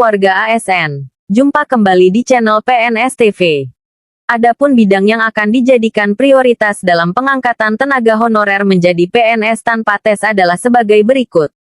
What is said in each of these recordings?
keluarga ASN. Jumpa kembali di channel PNS TV. Adapun bidang yang akan dijadikan prioritas dalam pengangkatan tenaga honorer menjadi PNS tanpa tes adalah sebagai berikut.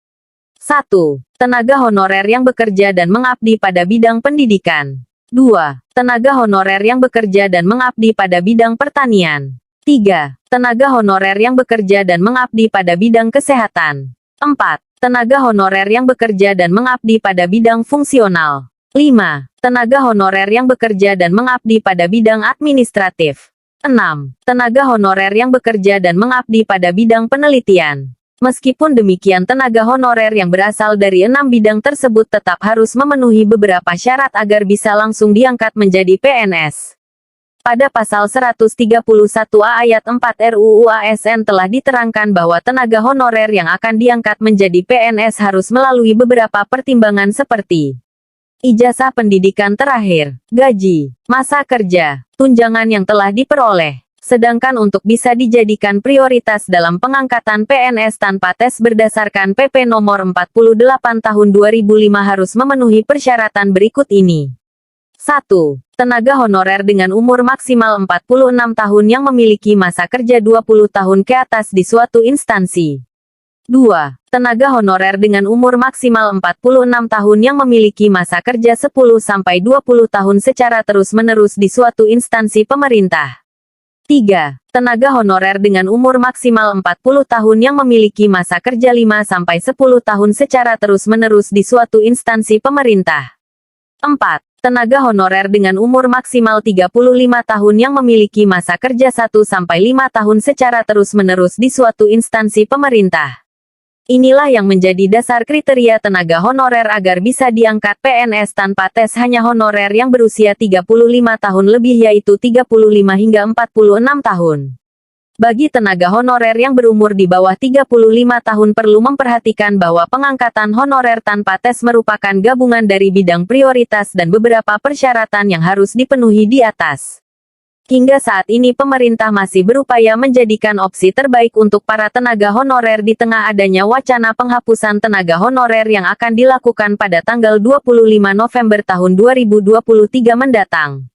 1. Tenaga honorer yang bekerja dan mengabdi pada bidang pendidikan. 2. Tenaga honorer yang bekerja dan mengabdi pada bidang pertanian. 3. Tenaga honorer yang bekerja dan mengabdi pada bidang kesehatan. 4. Tenaga honorer yang bekerja dan mengabdi pada bidang fungsional. 5. Tenaga honorer yang bekerja dan mengabdi pada bidang administratif. 6. Tenaga honorer yang bekerja dan mengabdi pada bidang penelitian. Meskipun demikian, tenaga honorer yang berasal dari 6 bidang tersebut tetap harus memenuhi beberapa syarat agar bisa langsung diangkat menjadi PNS. Pada pasal 131A ayat 4 RUU ASN telah diterangkan bahwa tenaga honorer yang akan diangkat menjadi PNS harus melalui beberapa pertimbangan seperti ijazah pendidikan terakhir, gaji, masa kerja, tunjangan yang telah diperoleh. Sedangkan untuk bisa dijadikan prioritas dalam pengangkatan PNS tanpa tes berdasarkan PP nomor 48 tahun 2005 harus memenuhi persyaratan berikut ini. 1. Tenaga honorer dengan umur maksimal 46 tahun yang memiliki masa kerja 20 tahun ke atas di suatu instansi. 2. Tenaga honorer dengan umur maksimal 46 tahun yang memiliki masa kerja 10-20 tahun secara terus-menerus di suatu instansi pemerintah. 3. Tenaga honorer dengan umur maksimal 40 tahun yang memiliki masa kerja 5-10 tahun secara terus-menerus di suatu instansi pemerintah. 4. Tenaga honorer dengan umur maksimal 35 tahun yang memiliki masa kerja 1-5 tahun secara terus-menerus di suatu instansi pemerintah. Inilah yang menjadi dasar kriteria tenaga honorer agar bisa diangkat PNS tanpa tes hanya honorer yang berusia 35 tahun lebih, yaitu 35 hingga 46 tahun. Bagi tenaga honorer yang berumur di bawah 35 tahun perlu memperhatikan bahwa pengangkatan honorer tanpa tes merupakan gabungan dari bidang prioritas dan beberapa persyaratan yang harus dipenuhi di atas. Hingga saat ini pemerintah masih berupaya menjadikan opsi terbaik untuk para tenaga honorer di tengah adanya wacana penghapusan tenaga honorer yang akan dilakukan pada tanggal 25 November tahun 2023 mendatang.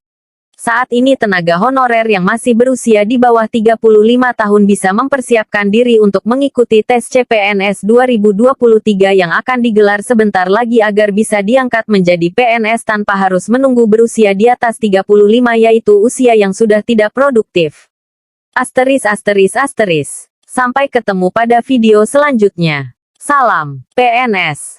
Saat ini tenaga honorer yang masih berusia di bawah 35 tahun bisa mempersiapkan diri untuk mengikuti tes CPNS 2023 yang akan digelar sebentar lagi agar bisa diangkat menjadi PNS tanpa harus menunggu berusia di atas 35, yaitu usia yang sudah tidak produktif. Sampai ketemu pada video selanjutnya. Salam PNS.